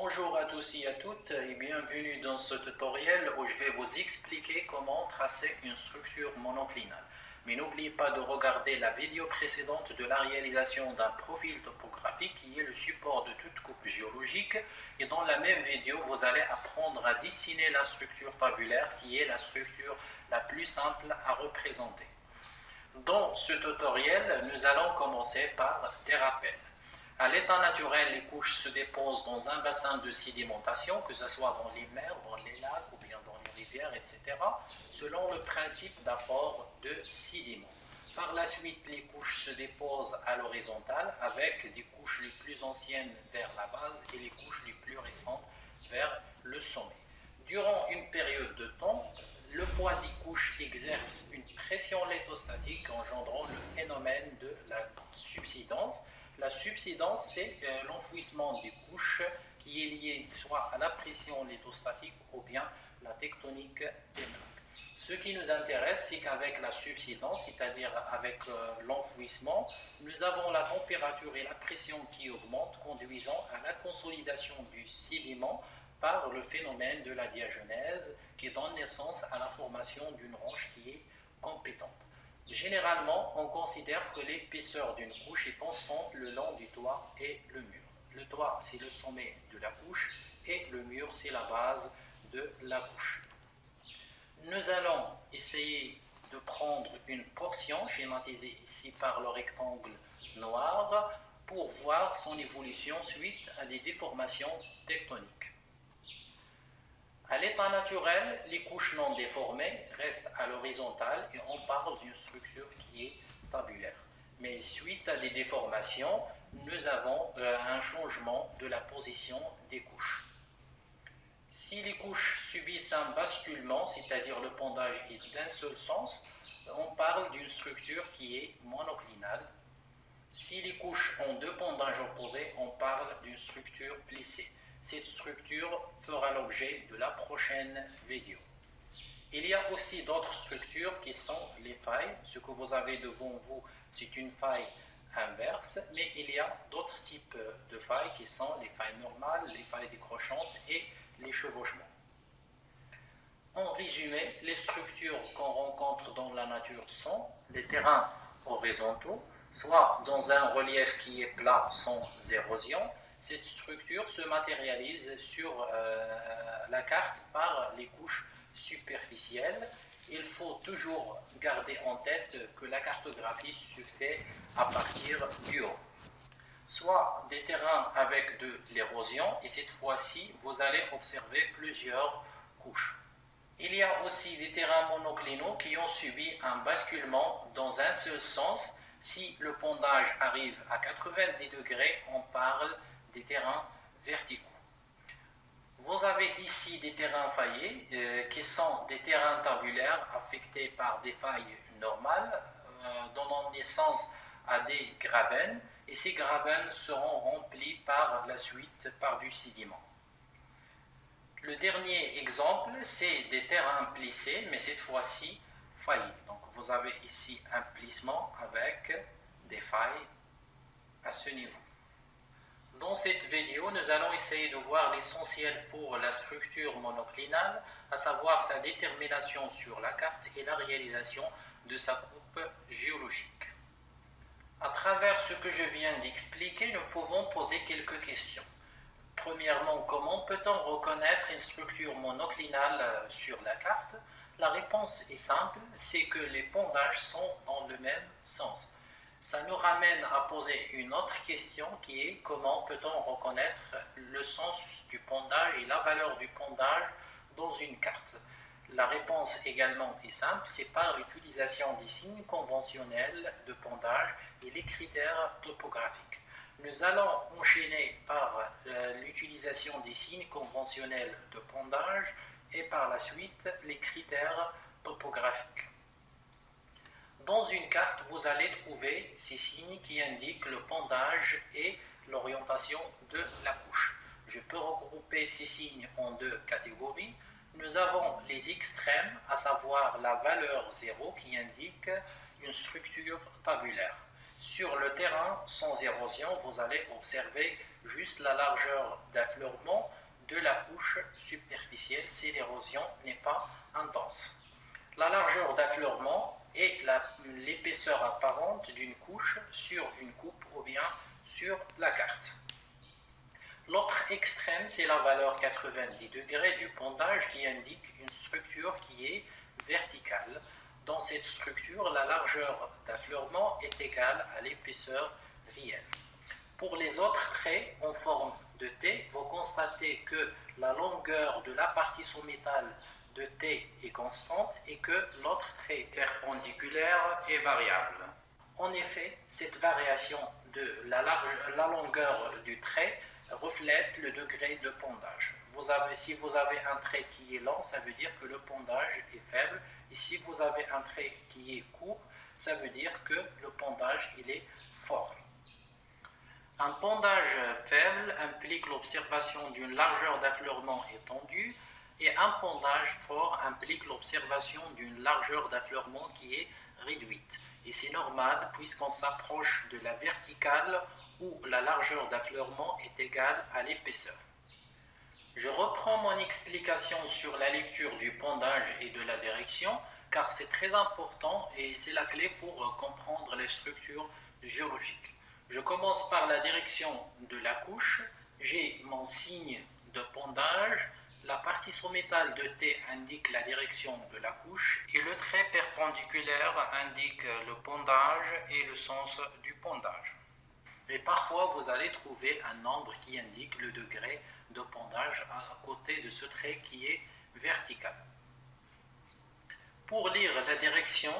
Bonjour à tous et à toutes et bienvenue dans ce tutoriel où je vais vous expliquer comment tracer une structure monoclinale. Mais n'oubliez pas de regarder la vidéo précédente de la réalisation d'un profil topographique qui est le support de toute coupe géologique, et dans la même vidéo vous allez apprendre à dessiner la structure tabulaire qui est la structure la plus simple à représenter. Dans ce tutoriel, nous allons commencer par des rappels. À l'état naturel, les couches se déposent dans un bassin de sédimentation, que ce soit dans les mers, dans les lacs ou bien dans les rivières, etc., selon le principe d'apport de sédiments. Par la suite, les couches se déposent à l'horizontale avec des couches les plus anciennes vers la base et les couches les plus récentes vers le sommet. Durant une période de temps, le poids des couches exerce une pression lithostatique engendrant le phénomène de la subsidence. La subsidence, c'est l'enfouissement des couches qui est lié soit à la pression lithostatique ou bien la tectonique des plaques. Ce qui nous intéresse, c'est qu'avec la subsidence, c'est-à-dire avec l'enfouissement, nous avons la température et la pression qui augmentent, conduisant à la consolidation du sédiment par le phénomène de la diagenèse qui donne naissance à la formation d'une roche qui est compétente. Généralement, on considère que l'épaisseur d'une couche est constante le long du toit et le mur. Le toit, c'est le sommet de la couche et le mur, c'est la base de la couche. Nous allons essayer de prendre une portion, schématisée ici par le rectangle noir, pour voir son évolution suite à des déformations tectoniques. À l'état naturel, les couches non déformées restent à l'horizontale et on parle d'une structure qui est tabulaire. Mais suite à des déformations, nous avons un changement de la position des couches. Si les couches subissent un basculement, c'est-à-dire le pondage est d'un seul sens, on parle d'une structure qui est monoclinale. Si les couches ont deux pondages opposés, on parle d'une structure plissée. Cette structure fera l'objet de la prochaine vidéo. Il y a aussi d'autres structures qui sont les failles. Ce que vous avez devant vous, c'est une faille inverse, mais il y a d'autres types de failles qui sont les failles normales, les failles décrochantes et les chevauchements. En résumé, les structures qu'on rencontre dans la nature sont des terrains horizontaux, soit dans un relief qui est plat sans érosion. Cette structure se matérialise sur la carte par les couches superficielles. Il faut toujours garder en tête que la cartographie se fait à partir du haut. Soit des terrains avec de l'érosion, et cette fois-ci, vous allez observer plusieurs couches. Il y a aussi des terrains monoclinaux qui ont subi un basculement dans un seul sens. Si le pondage arrive à 90 degrés, on parle des terrains verticaux. Vous avez ici des terrains faillés qui sont des terrains tabulaires affectés par des failles normales donnant naissance à des grabens, et ces grabens seront remplis par la suite par du sédiment. Le dernier exemple, c'est des terrains plissés, mais cette fois-ci faillis. Donc vous avez ici un plissement avec des failles à ce niveau. Dans cette vidéo, nous allons essayer de voir l'essentiel pour la structure monoclinale, à savoir sa détermination sur la carte et la réalisation de sa coupe géologique. À travers ce que je viens d'expliquer, nous pouvons poser quelques questions. Premièrement, comment peut-on reconnaître une structure monoclinale sur la carte? La réponse est simple, c'est que les pondages sont dans le même sens. Ça nous ramène à poser une autre question qui est comment peut-on reconnaître le sens du pondage et la valeur du pondage dans une carte? La réponse également est simple, c'est par l'utilisation des signes conventionnels de pondage et les critères topographiques. Nous allons enchaîner par l'utilisation des signes conventionnels de pondage et par la suite les critères topographiques. Dans une carte, vous allez trouver ces signes qui indiquent le pondage et l'orientation de la couche. Je peux regrouper ces signes en deux catégories. Nous avons les extrêmes, à savoir la valeur 0 qui indique une structure tabulaire. Sur le terrain sans érosion, vous allez observer juste la largeur d'affleurement de la couche superficielle si l'érosion n'est pas intense. La largeur d'affleurement est l'épaisseur apparente d'une couche sur une coupe ou bien sur la carte. L'autre extrême, c'est la valeur 90 degrés du pondage qui indique une structure qui est verticale. Dans cette structure, la largeur d'affleurement est égale à l'épaisseur réelle. Pour les autres traits en forme de T, vous constatez que la longueur de la partie sommitale de T est constante et que l'autre trait perpendiculaire est variable. En effet, cette variation de la longueur du trait reflète le degré de pondage. Si vous avez un trait qui est lent, ça veut dire que le pondage est faible. Et si vous avez un trait qui est court, ça veut dire que le pondage il est fort. Un pondage faible implique l'observation d'une largeur d'affleurement étendue et un pondage fort implique l'observation d'une largeur d'affleurement qui est réduite. Et c'est normal puisqu'on s'approche de la verticale où la largeur d'affleurement est égale à l'épaisseur. Je reprends mon explication sur la lecture du pondage et de la direction car c'est très important et c'est la clé pour comprendre les structures géologiques. Je commence par la direction de la couche, j'ai mon signe de pondage, la partie sommitale de T indique la direction de la couche et le trait perpendiculaire indique le pondage et le sens du pondage. Et parfois, vous allez trouver un nombre qui indique le degré de pondage à côté de ce trait qui est vertical. Pour lire la direction,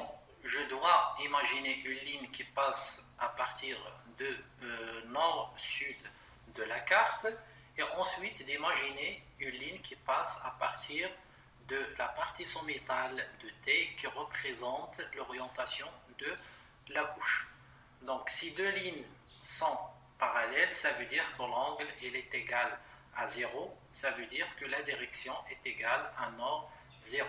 je dois imaginer une ligne qui passe à partir de nord-sud de la carte et ensuite d'imaginer une ligne qui passe à partir de la partie sommitale de T qui représente l'orientation de la couche. Donc si deux lignes sont parallèles, ça veut dire que l'angle est égal à 0, ça veut dire que la direction est égale à nord 0.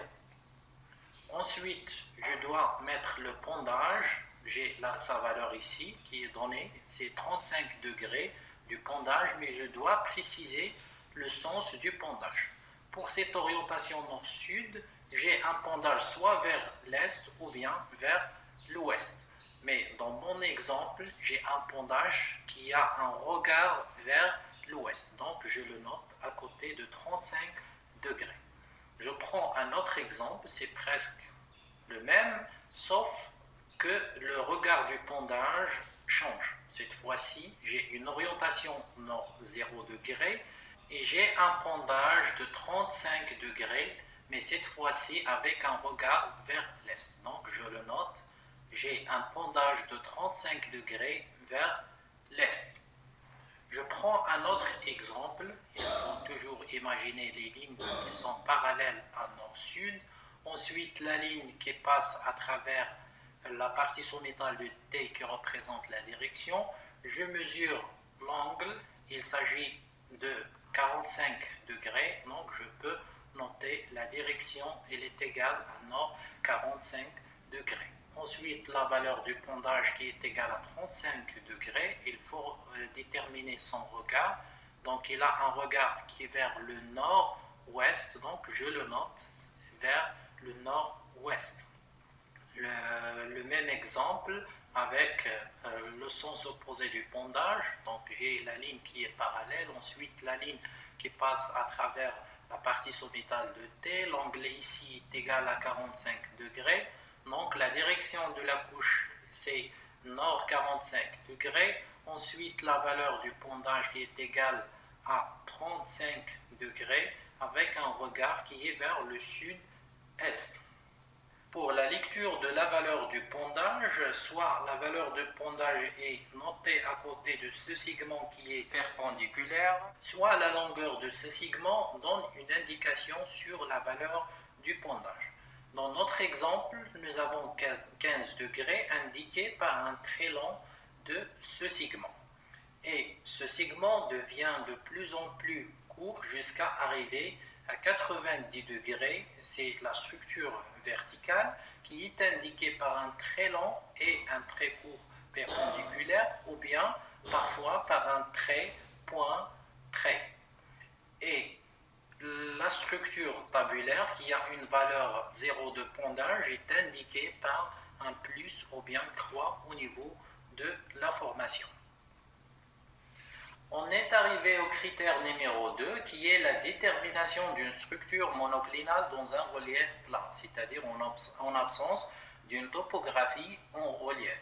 Ensuite, je dois mettre le pondage, j'ai sa valeur ici qui est donnée, c'est 35 degrés du pondage, mais je dois préciser le sens du pondage. Pour cette orientation nord-sud, j'ai un pondage soit vers l'est ou bien vers l'ouest. Mais dans mon exemple, j'ai un pondage qui a un regard vers l'ouest. Donc, je le note à côté de 35 degrés. Je prends un autre exemple, c'est presque le même, sauf que le regard du pondage change. Cette fois-ci, j'ai une orientation nord 0 degré et j'ai un pondage de 35 degrés, mais cette fois-ci avec un regard vers l'est. Donc, je le note, j'ai un pondage de 35 degrés vers l'est. Je prends un autre exemple, il faut toujours imaginer les lignes qui sont parallèles à nord-sud. Ensuite, la ligne qui passe à travers la partie sommitale de T qui représente la direction. Je mesure l'angle, il s'agit de 45 degrés, donc je peux noter la direction, elle est égale à nord 45 degrés. Ensuite, la valeur du pondage qui est égale à 35 degrés, il faut déterminer son regard. Donc, il a un regard qui est vers le nord-ouest, donc je le note vers le nord-ouest. Le même exemple avec le sens opposé du pondage. Donc, j'ai la ligne qui est parallèle, ensuite la ligne qui passe à travers la partie sommitale de T. L'angle ici est égal à 45 degrés. Donc, la direction de la couche, c'est nord 45 degrés. Ensuite, la valeur du pondage qui est égale à 35 degrés avec un regard qui est vers le sud-est. Pour la lecture de la valeur du pondage, soit la valeur de pondage est notée à côté de ce segment qui est perpendiculaire, soit la longueur de ce segment donne une indication sur la valeur du pondage. Dans notre exemple, nous avons 15 degrés indiqués par un trait long de ce segment. Et ce segment devient de plus en plus court jusqu'à arriver à 90 degrés. C'est la structure verticale qui est indiquée par un trait long et un trait court perpendiculaire ou bien parfois par un trait, point, trait. Et la structure tabulaire qui a une valeur 0 de pondage est indiquée par un plus ou bien croix au niveau de la formation. On est arrivé au critère numéro 2 qui est la détermination d'une structure monoclinale dans un relief plat, c'est-à-dire en absence d'une topographie en relief.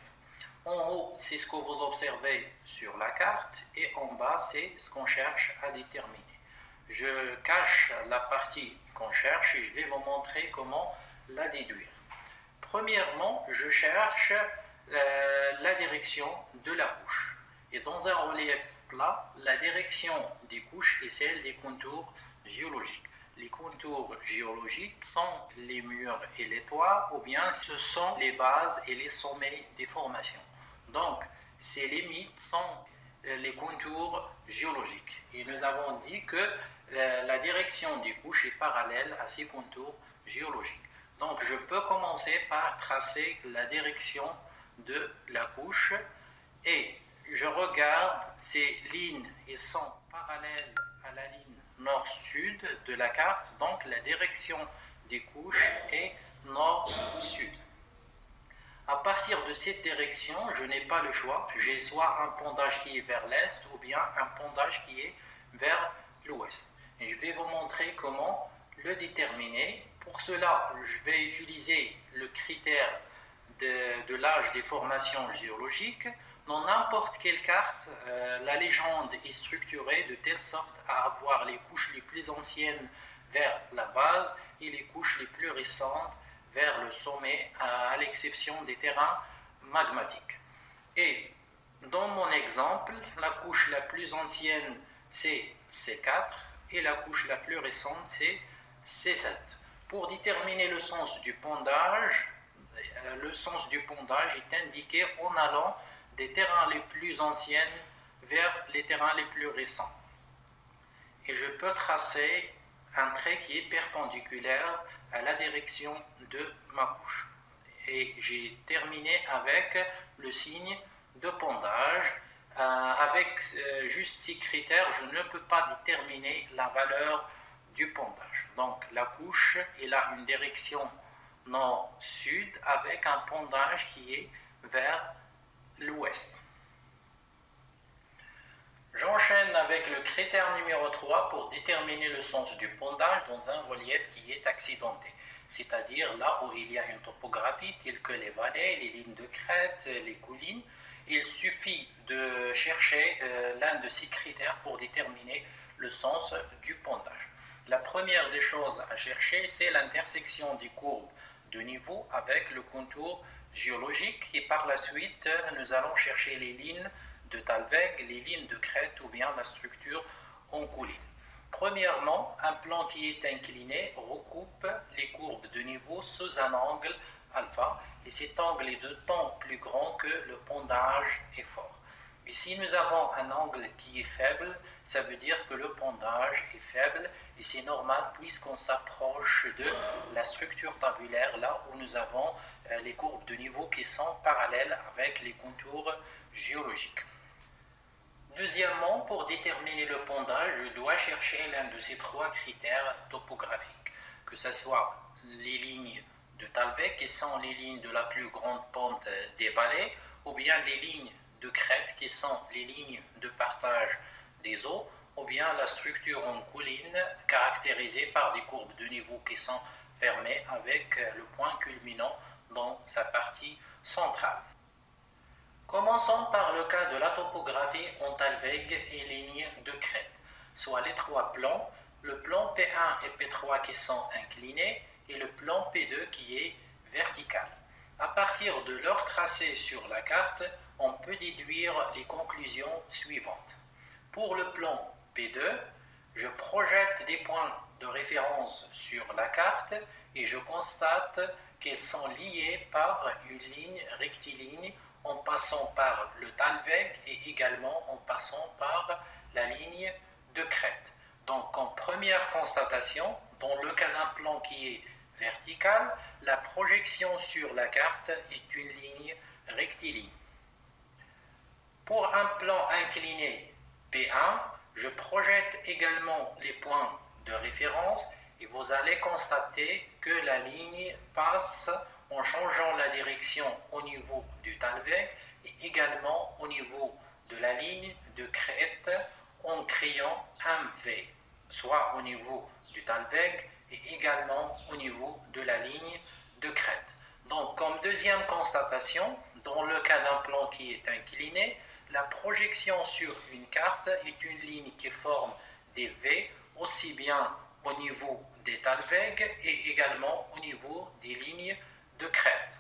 En haut, c'est ce que vous observez sur la carte et en bas, c'est ce qu'on cherche à déterminer. Je cache la partie qu'on cherche et je vais vous montrer comment la déduire. Premièrement, je cherche la direction de la couche. Et dans un relief plat, la direction des couches est celle des contours géologiques. Les contours géologiques sont les murs et les toits, ou bien ce sont les bases et les sommets des formations. Donc, ces limites sont les contours géologiques. Et nous avons dit que la direction des couches est parallèle à ces contours géologiques. Donc, je peux commencer par tracer la direction de la couche et je regarde ces lignes, elles sont parallèles à la ligne nord-sud de la carte, donc la direction des couches est nord-sud. À partir de cette direction, je n'ai pas le choix, j'ai soit un pondage qui est vers l'est ou bien un pondage qui est vers l'ouest. Et je vais vous montrer comment le déterminer. Pour cela, je vais utiliser le critère de l'âge des formations géologiques. Dans n'importe quelle carte, la légende est structurée de telle sorte à avoir les couches les plus anciennes vers la base et les couches les plus récentes vers le sommet, à l'exception des terrains magmatiques. Et dans mon exemple, la couche la plus ancienne c'est C4 et la couche la plus récente c'est C7. Pour déterminer le sens du pondage est indiqué en allant des terrains les plus anciens vers les terrains les plus récents. Et je peux tracer un trait qui est perpendiculaire à la direction de ma couche. Et j'ai terminé avec le signe de pondage. Avec juste ces critères, je ne peux pas déterminer la valeur du pondage. Donc la couche, elle a une direction nord-sud avec un pondage qui est vers l'ouest. J'enchaîne avec le critère numéro 3 pour déterminer le sens du pondage dans un relief qui est accidenté, c'est-à-dire là où il y a une topographie telle que les vallées, les lignes de crête, les collines. Il suffit de chercher l'un de ces critères pour déterminer le sens du pondage. La première des choses à chercher, c'est l'intersection des courbes de niveau avec le contour géologique et par la suite, nous allons chercher les lignes de Thalweg, les lignes de crête ou bien la structure en colline. Premièrement, un plan qui est incliné recoupe les courbes de niveau sous un angle alpha et cet angle est de temps plus grand que le pondage est fort. Et si nous avons un angle qui est faible, ça veut dire que le pondage est faible et c'est normal puisqu'on s'approche de la structure tabulaire là où nous avons les courbes de niveau qui sont parallèles avec les contours géologiques. Deuxièmement, pour déterminer le pondage, je dois chercher l'un de ces trois critères topographiques, que ce soit les lignes de Thalweg qui sont les lignes de la plus grande pente des vallées ou bien les lignes de crête qui sont les lignes de partage des eaux ou bien la structure en colline caractérisée par des courbes de niveau qui sont fermées avec le point culminant dans sa partie centrale. Commençons par le cas de la topographie en Thalweg et lignes de crête, soit les trois plans, le plan P1 et P3 qui sont inclinés et le plan P2 qui est vertical. À partir de leur tracé sur la carte, on peut déduire les conclusions suivantes. Pour le plan P2, je projette des points de référence sur la carte et je constate qu'elles sont liées par une ligne rectiligne en passant par le Thalweg et également en passant par la ligne de crête. Donc en première constatation, dans le cas d'un plan qui est vertical, la projection sur la carte est une ligne rectiligne. plan incliné P1, je projette également les points de référence et vous allez constater que la ligne passe en changeant la direction au niveau du talweg et également au niveau de la ligne de crête en créant un V, soit au niveau du talweg et également au niveau de la ligne de crête. Donc, comme deuxième constatation, dans le cas d'un plan qui est incliné, la projection sur une carte est une ligne qui forme des V aussi bien au niveau des talwegs et également au niveau des lignes de crête.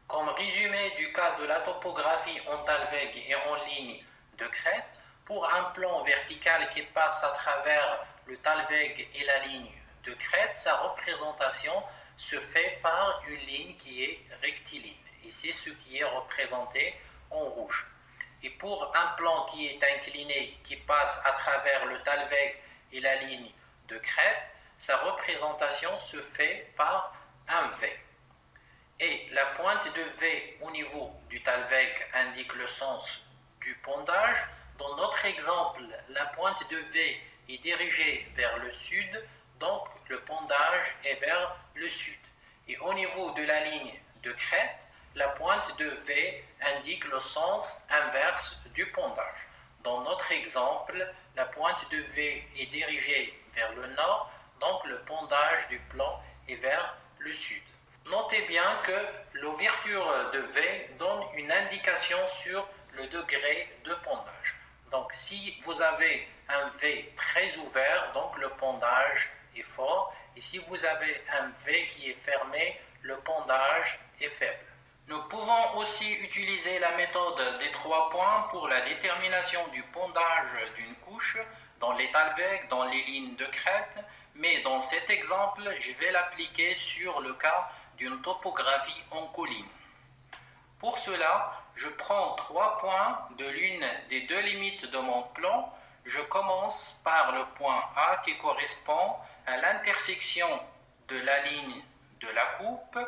Comme résumé du cas de la topographie en talweg et en ligne de crête, pour un plan vertical qui passe à travers le talweg et la ligne de crête, sa représentation se fait par une ligne qui est rectiligne. Et c'est ce qui est représenté en rouge. Et pour un plan qui est incliné, qui passe à travers le talweg et la ligne de crête, sa représentation se fait par un V. Et la pointe de V au niveau du talweg indique le sens du pondage. Dans notre exemple, la pointe de V est dirigée vers le sud, donc le pondage est vers le sud. Et au niveau de la ligne de crête, la pointe de V indique le sens inverse du pondage. Dans notre exemple, la pointe de V est dirigée vers le nord, donc le pondage du plan est vers le sud. Notez bien que l'ouverture de V donne une indication sur le degré de pondage. Donc si vous avez un V très ouvert, donc le pondage est fort, et si vous avez un V qui est fermé, le pondage est faible. Nous pouvons aussi utiliser la méthode des 3 points pour la détermination du pondage d'une couche dans les talwegs, dans les lignes de crête, mais dans cet exemple, je vais l'appliquer sur le cas d'une topographie en colline. Pour cela, je prends 3 points de l'une des 2 limites de mon plan. Je commence par le point A qui correspond à l'intersection de la ligne de la coupe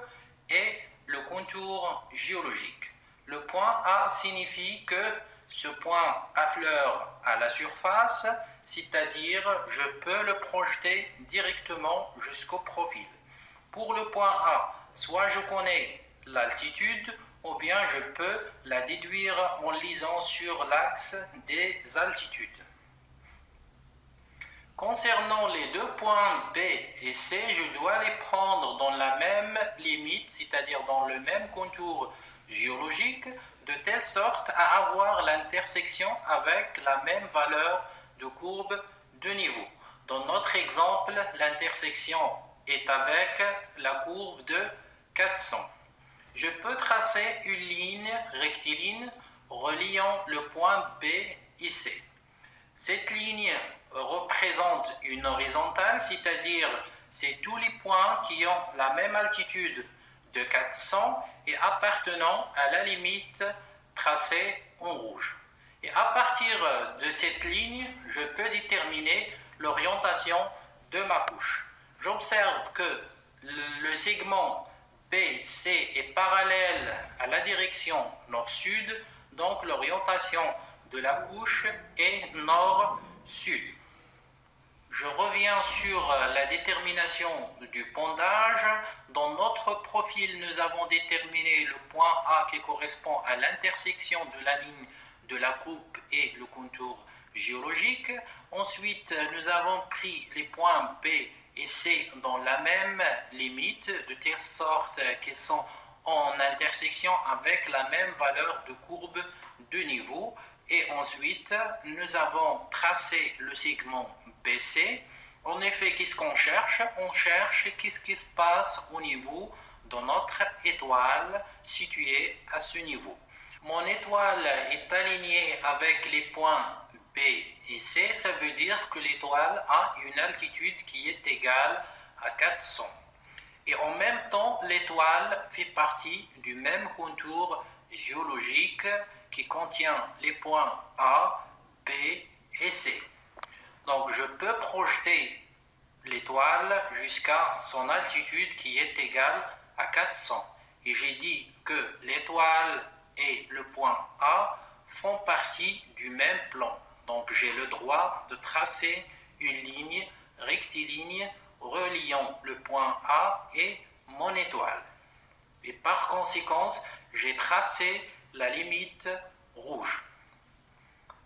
et le contour géologique. Le point A signifie que ce point affleure à la surface, c'est-à-dire je peux le projeter directement jusqu'au profil. Pour le point A, soit je connais l'altitude ou bien je peux la déduire en lisant sur l'axe des altitudes. Concernant les 2 points B et C, je dois les prendre dans la même limite, c'est-à-dire dans le même contour géologique, de telle sorte à avoir l'intersection avec la même valeur de courbe de niveau. Dans notre exemple, l'intersection est avec la courbe de 400. Je peux tracer une ligne rectiligne reliant le point B et C. Cette ligne représente une horizontale, c'est-à-dire c'est tous les points qui ont la même altitude de 400 et appartenant à la limite tracée en rouge. Et à partir de cette ligne, je peux déterminer l'orientation de ma couche. J'observe que le segment BC est parallèle à la direction nord-sud, donc l'orientation de la couche est nord-sud. Je reviens sur la détermination du pondage. Dans notre profil, nous avons déterminé le point A qui correspond à l'intersection de la ligne de la coupe et le contour géologique. Ensuite, nous avons pris les points B et C dans la même limite, de telle sorte qu'ils sont en intersection avec la même valeur de courbe de niveau. Et ensuite, nous avons tracé le segment BC. En effet, qu'est-ce qu'on cherche? On cherche qu'est-ce qui se passe au niveau de notre étoile située à ce niveau. Mon étoile est alignée avec les points B et C. Ça veut dire que l'étoile a une altitude qui est égale à 400. Et en même temps, l'étoile fait partie du même contour géologique qui contient les points A, B et C. Donc je peux projeter l'étoile jusqu'à son altitude qui est égale à 400. Et j'ai dit que l'étoile et le point A font partie du même plan. Donc j'ai le droit de tracer une ligne rectiligne reliant le point A et mon étoile. Et par conséquent, j'ai tracé la limite rouge.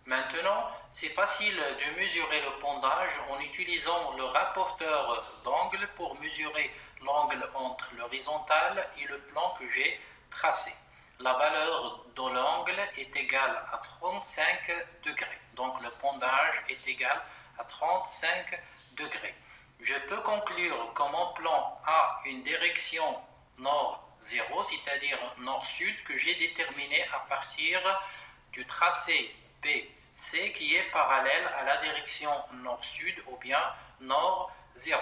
Maintenant, c'est facile de mesurer le pendage en utilisant le rapporteur d'angle pour mesurer l'angle entre l'horizontale et le plan que j'ai tracé. La valeur de l'angle est égale à 35 degrés. Donc le pendage est égal à 35 degrés. Je peux conclure que mon plan a une direction nord-0, c'est-à-dire nord-sud, que j'ai déterminé à partir du tracé BC qui est parallèle à la direction nord-sud ou bien nord-0.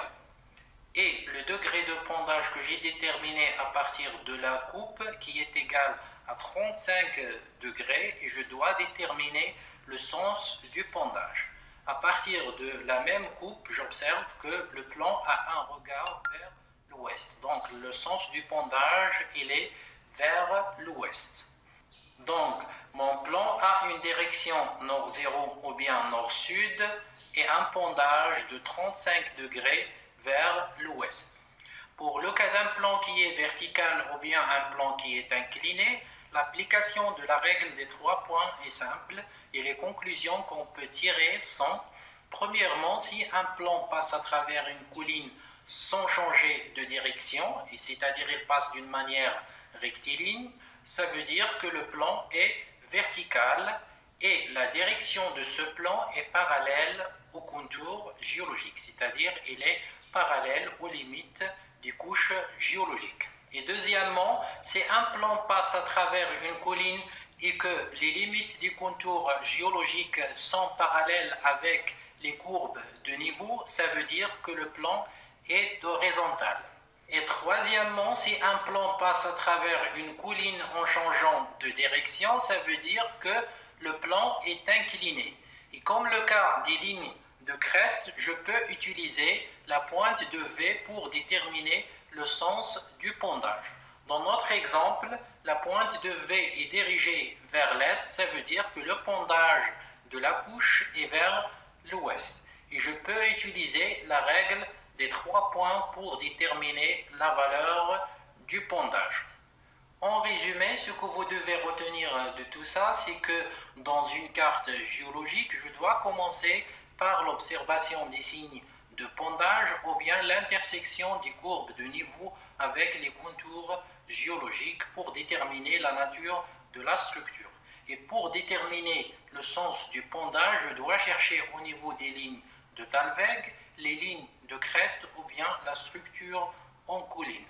Et le degré de pendage que j'ai déterminé à partir de la coupe qui est égal à 35 degrés, et je dois déterminer le sens du pendage. À partir de la même coupe, j'observe que le plan a un regard vers l'ouest. Donc le sens du pendage, il est vers l'ouest. Donc mon plan a une direction nord-0 ou bien nord-sud et un pendage de 35 degrés vers l'ouest. Pour le cas d'un plan qui est vertical ou bien un plan qui est incliné, l'application de la règle des 3 points est simple et les conclusions qu'on peut tirer sont: premièrement, si un plan passe à travers une colline sans changer de direction, et c'est-à-dire il passe d'une manière rectiligne, ça veut dire que le plan est vertical et la direction de ce plan est parallèle au contour géologique, c'est-à-dire il est parallèle aux limites des couches géologiques. Et deuxièmement, si un plan passe à travers une colline et que les limites du contour géologique sont parallèles avec les courbes de niveau, ça veut dire que le plan est horizontal. Et troisièmement, si un plan passe à travers une colline en changeant de direction, ça veut dire que le plan est incliné. Et comme le cas des lignes de crête, je peux utiliser la pointe de V pour déterminer le sens du pendage. Dans notre exemple, la pointe de V est dirigée vers l'est, ça veut dire que le pendage de la couche est vers l'ouest. Et je peux utiliser la règle des 3 points pour déterminer la valeur du pendage. En résumé, ce que vous devez retenir de tout ça, c'est que dans une carte géologique, je dois commencer par l'observation des signes de pendage ou bien l'intersection des courbes de niveau avec les contours géologiques pour déterminer la nature de la structure. Et pour déterminer le sens du pendage, je dois chercher au niveau des lignes de Thalweg, les lignes de crête ou bien la structure en colline.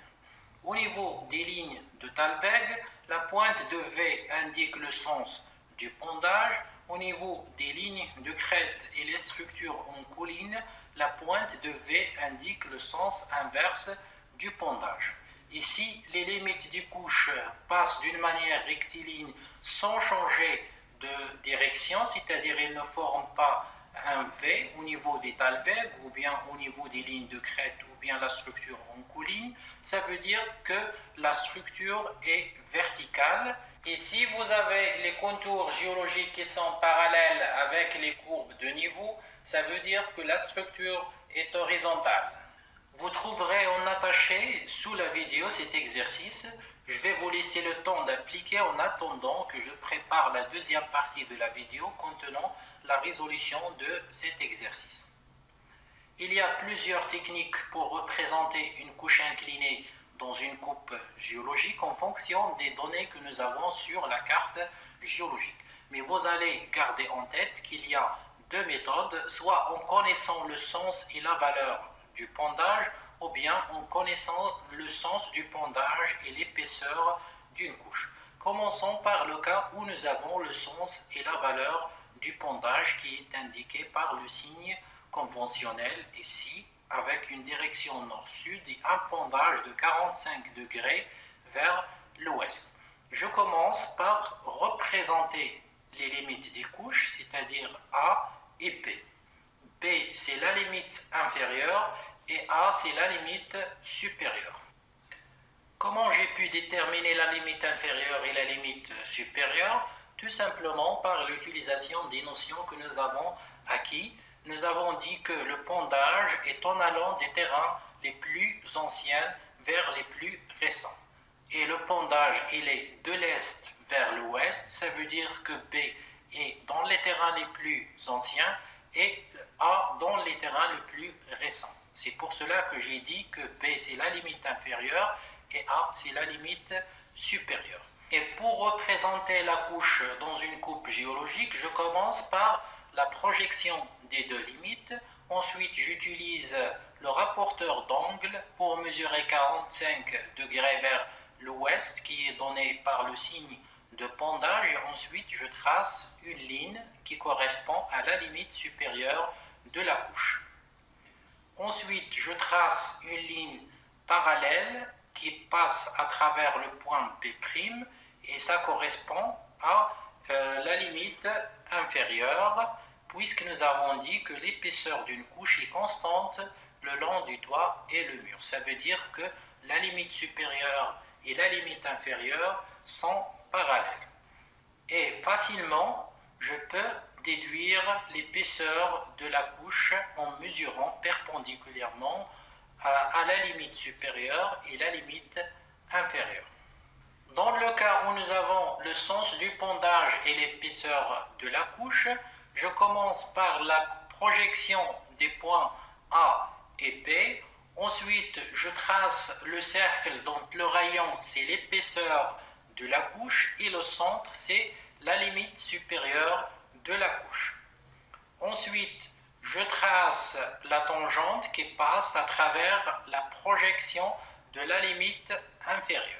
Au niveau des lignes de Thalweg, la pointe de V indique le sens du pendage. Au niveau des lignes de crête et les structures en colline, la pointe de V indique le sens inverse du pendage. Ici, les limites des couches passent d'une manière rectiligne sans changer de direction, c'est-à-dire elles ne forment pas un V au niveau des Thalweg ou bien au niveau des lignes de crête ou bien la structure en colline. Ça veut dire que la structure est verticale. Et si vous avez les contours géologiques qui sont parallèles avec les courbes de niveau, ça veut dire que la structure est horizontale. Vous trouverez en attaché sous la vidéo cet exercice. Je vais vous laisser le temps d'appliquer en attendant que je prépare la deuxième partie de la vidéo contenant la résolution de cet exercice. Il y a plusieurs techniques pour représenter une couche inclinée dans une coupe géologique en fonction des données que nous avons sur la carte géologique. Mais vous allez garder en tête qu'il y a deux méthodes, soit en connaissant le sens et la valeur du pendage, ou bien en connaissant le sens du pendage et l'épaisseur d'une couche. Commençons par le cas où nous avons le sens et la valeur du pendage qui est indiqué par le signe conventionnel ici, avec une direction nord-sud et un pendage de 45 degrés vers l'ouest. Je commence par représenter les limites des couches, c'est-à-dire A et B. B, c'est la limite inférieure et A, c'est la limite supérieure. Comment j'ai pu déterminer la limite inférieure et la limite supérieure? Tout simplement par l'utilisation des notions que nous avons acquises. Nous avons dit que le pondage est en allant des terrains les plus anciens vers les plus récents. Et le pondage, il est de l'est vers l'ouest, ça veut dire que B est dans les terrains les plus anciens et A dans les terrains les plus récents. C'est pour cela que j'ai dit que B c'est la limite inférieure et A c'est la limite supérieure. Et pour représenter la couche dans une coupe géologique, je commence par la projection des deux limites. Ensuite, j'utilise le rapporteur d'angle pour mesurer 45 degrés vers l'ouest qui est donné par le signe de pondage. Et ensuite, je trace une ligne qui correspond à la limite supérieure de la couche. Ensuite, je trace une ligne parallèle qui passe à travers le point P' et ça correspond à la limite inférieure puisque nous avons dit que l'épaisseur d'une couche est constante le long du toit et le mur. Ça veut dire que la limite supérieure et la limite inférieure sont parallèles. Et facilement, je peux déduire l'épaisseur de la couche en mesurant perpendiculairement à la limite supérieure et la limite inférieure. Dans le cas où nous avons le sens du pondage et l'épaisseur de la couche, je commence par la projection des points A et B. Ensuite, je trace le cercle dont le rayon c'est l'épaisseur de la couche et le centre c'est la limite supérieure de la couche. Ensuite, je trace la tangente qui passe à travers la projection de la limite inférieure.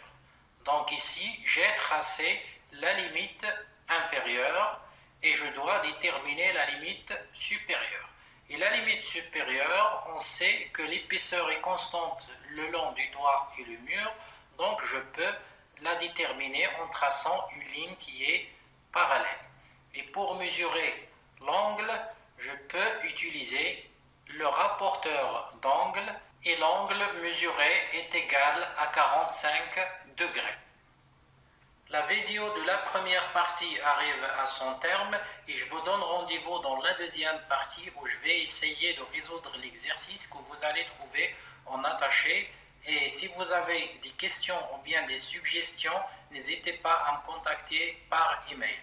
Donc ici, j'ai tracé la limite inférieure et je dois déterminer la limite supérieure. Et la limite supérieure, on sait que l'épaisseur est constante le long du toit et le mur, donc je peux la déterminer en traçant une ligne qui est parallèle. Et pour mesurer l'angle, je peux utiliser le rapporteur d'angle et l'angle mesuré est égal à 45 degrés. La vidéo de la première partie arrive à son terme et je vous donne rendez-vous dans la deuxième partie où je vais essayer de résoudre l'exercice que vous allez trouver en attaché. Et si vous avez des questions ou bien des suggestions, n'hésitez pas à me contacter par email.